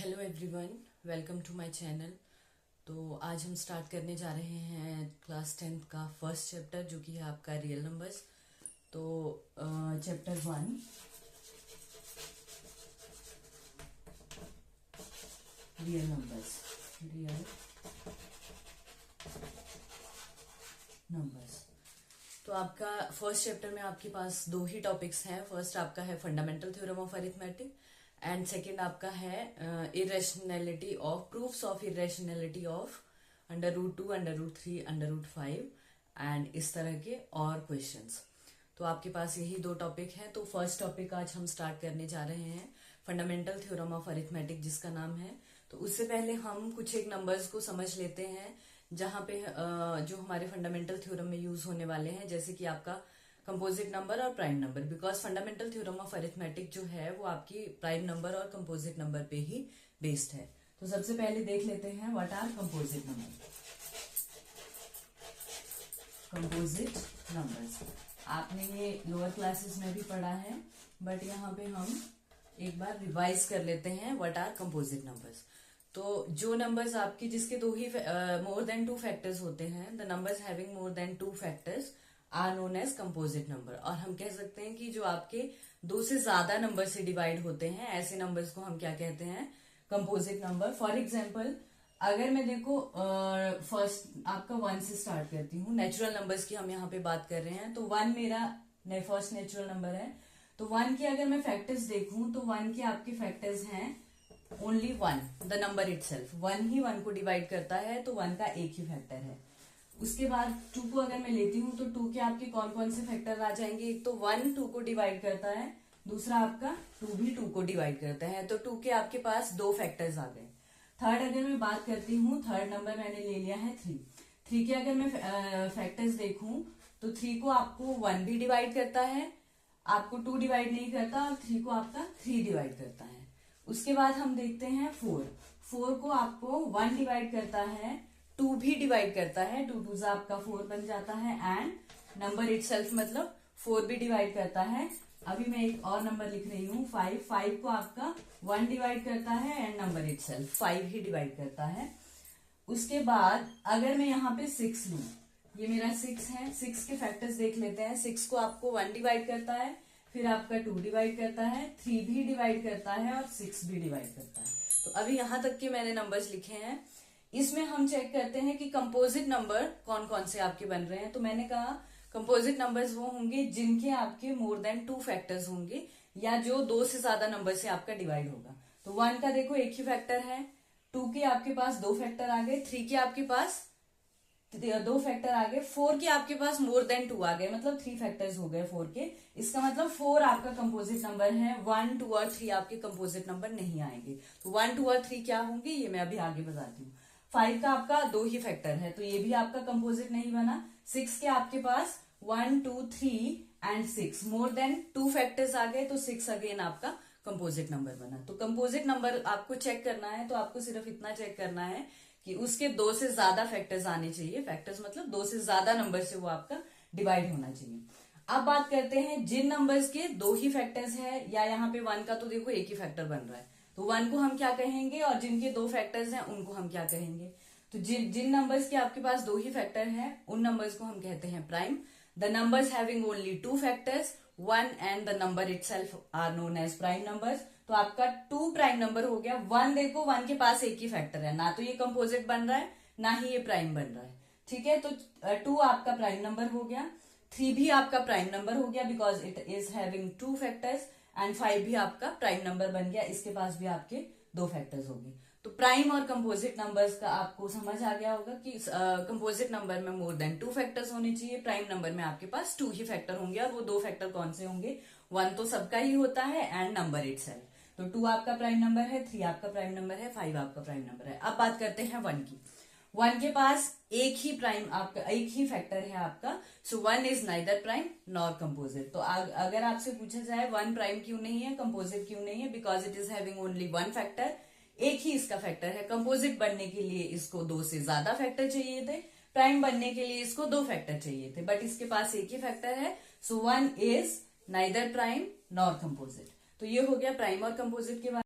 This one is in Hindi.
Hello everyone, welcome to my channel. तो आज हम स्टार्ट करने जा रहे हैं क्लास 10th का फर्स्ट चैप्टर, जो कि है आपका रियल नंबर्स। तो चैप्टर 1 रियल नंबर्स। तो आपका फर्स्ट चैप्टर में आपके पास दो ही टॉपिक्स हैं। फर्स्ट आपका है fundamental theorem of arithmetic and second आपका है irrationality of proofs of irrationality of √2, √3, √5 and इस तरह के और क्वेश्चंस। तो आपके पास यही दो टॉपिक हैं। तो फर्स्ट टॉपिक आज हम स्टार्ट करने जा रहे हैं फंडामेंटल थ्योरम ऑफ अरिथमेटिक, जिसका नाम है। तो उससे पहले हम कुछ एक नंबर्स को समझ लेते हैं जहां पे जो हमारे फंडामेंटल थ्योरम में यूज होने वाले हैं, जैसे कि आपका कंपोजिट नंबर और prime number. Because fundamental theorem of arithmetic जो है वो आपकी प्राइम नंबर और कंपोजिट नंबर पे ही बेस्ड है। तो सबसे पहले देख लेते हैं what are composite number. Composite numbers आपने ये लोअर क्लासेस में भी पढ़ा है, बट यहाँ पे हम एक बार रिवाइज कर लेते हैं व्हाट आर कंपोजिट नंबर्स। तो जो नंबर्स आपकी जिसके दो ही मोर देन 2 फैक्टर्स होते हैं, the numbers having more than 2 factors are known as composite number. और हम कह सकते हैं कि जो आपके दो से ज्यादा नंबर से डिवाइड होते हैं, ऐसे नंबर्स को हम क्या कहते हैं, कंपोजिट नंबर। फॉर एग्जाम्पल, अगर मैं देखो फर्स्ट आपका 1 से स्टार्ट करती हूँ, नेचुरल नंबर्स की हम यहाँ पे बात कर रहे हैं। तो 1 मेरा फर्स्ट नेचुरल नंबर है। तो 1 के अगर मैं फैक्टर्स देखूं तो 1 के आपके फैक्टर्स हैं ओनली 1, द नंबर इटसेल्फ। 1 ही 1 को डिवाइड करता है, तो 1 का एक ही फैक्टर है। उसके बाद 2 को अगर मैं लेती हूँ तो 2 के आपके कौन कौन से फैक्टर आ जाएंगे। एक तो 1 2 को डिवाइड करता है, दूसरा आपका 2 भी 2 को डिवाइड करता है। तो 2 के आपके पास 2 फैक्टर्स आ गए। थर्ड अगर मैं बात करती हूँ, थर्ड नंबर मैंने ले लिया है 3। 3 के अगर मैं फैक्टर्स देखूं तो 3 को आपको 1 भी डिवाइड करता है, आपको 2 डिवाइड नहीं करता, और 3 को आपका 3 डिवाइड करता है। उसके बाद हम देखते हैं 4 को आपको 1 डिवाइड करता है, 2 भी डिवाइड करता है, 2 2 आपका 4 बन जाता है, एंड नंबर इटसेल्फ मतलब 4 भी डिवाइड करता है। अभी मैं एक और नंबर लिख रही हूँ 5 को आपका 1 डिवाइड करता है and number itself 5 he divide करता है। उसके बाद अगर मैं यहाँ पे 6 लूं, ये मेरा 6 है, 6 के फैक्टर्स देख लेते हैं। 6 को आपको 1 डिवाइड करता है, फिर आपका 2 डिवाइड करता है, 3 भी डिवाइड करता है और 6 भी डिवाइड करता है। तो अभी यहां तक के मैंने नंबर्स लिखे हैं। इसमें हम चेक करते हैं कि कंपोजिट नंबर कौन कौन से आपके बन रहे हैं। तो मैंने कहा कंपोजिट नंबर्स वो होंगे जिनके आपके मोर देन 2 फैक्टर्स होंगे, या जो 2 से ज्यादा नंबर से आपका डिवाइड होगा। तो 1 का देखो एक ही फैक्टर है, 2 के आपके पास 2 फैक्टर आ गए, 3 के आपके पास 2 फैक्टर आ गए, 4 के आपके पास मोर देन 2 आ गए, मतलब 3 फैक्टर्स हो गए 4 के। इसका मतलब 4 आपका कंपोजिट नंबर है। 1 2 और 3 आपके कंपोजिट नंबर नहीं आएंगे। तो 1 2 और 3 क्या होंगे, ये मैं अभी आगे बताती हूँ। 5 का आपका 2 ही फैक्टर है, तो ये भी आपका कंपोजिट नहीं बना। 6 के आपके पास 1 2 3 एंड 6 मोर देन 2 फैक्टर्स आ गए, तो 6 अगेन आपका कंपोजिट नंबर बना। तो कंपोजिट नंबर आपको चेक करना है, तो आपको सिर्फ इतना चेक करना है कि उसके 2 से ज्यादा फैक्टर्स आने चाहिए। फैक्टर्स मतलब 2 से ज्यादा नंबर से वो आपका डिवाइड होना चाहिए। अब बात करते हैं जिन नंबर्स के 2 ही फैक्टर्स है, या यहाँ पे 1 का तो देखो एक ही फैक्टर बन रहा है, तो 1 को हम क्या कहेंगे, और जिनके 2 फैक्टर्स हैं उनको हम क्या कहेंगे। तो जिन नंबर्स के आपके पास 2 ही फैक्टर है, उन नंबर्स को हम कहते हैं prime. The numbers having only 2 factors 1 and the number itself are known as prime numbers. तो आपका 2 प्राइम नंबर हो गया। 1 देखो 1 के पास एक ही फैक्टर है, ना तो ये कंपोजिट बन रहा है ना ही ये प्राइम बन रहा है, ठीक है। तो 2 आपका प्राइम नंबर हो गया, 3 भी आपका प्राइम नंबर हो गया because it is having 2 factors, and 5 भी आपका प्राइम नंबर बन गया, इसके पास भी आपके 2 फैक्टर्स हो गए। तो प्राइम और कंपोजिट नंबर्स का आपको समझ आ गया होगा कि कंपोजिट नंबर में मोर देन 2 फैक्टर्स होने चाहिए, प्राइम नंबर में आपके पास 2 ही फैक्टर होंगे, और वो 2 फैक्टर कौन से होंगे, 1 तो सबका ही होता है एंड नंबर इटसेल्फ। तो 2 आपका प्राइम नंबर है, 3 आपका प्राइम नंबर है, 5 आपका प्राइम नंबर है। अब बात करते हैं 1 की। 1 के पास एक ही प्राइम आपका एक ही फैक्टर है आपका, सो 1 is neither prime nor composite. तो अगर आपसे पूछा जाए 1 प्राइम क्यों नहीं है, कंपोजिट क्यों नहीं है, because it is having only 1 factor, एक ही इसका फैक्टर है। कंपोजिट बनने के लिए इसको 2 से ज्यादा फैक्टर चाहिए थे, प्राइम बनने के लिए इसको 2 फैक्टर चाहिए थे, बट इसके पास एक ही फैक्टर है, सो 1 is neither prime nor composite. तो ये हो गया प्राइम और कंपोजिट के बारे में।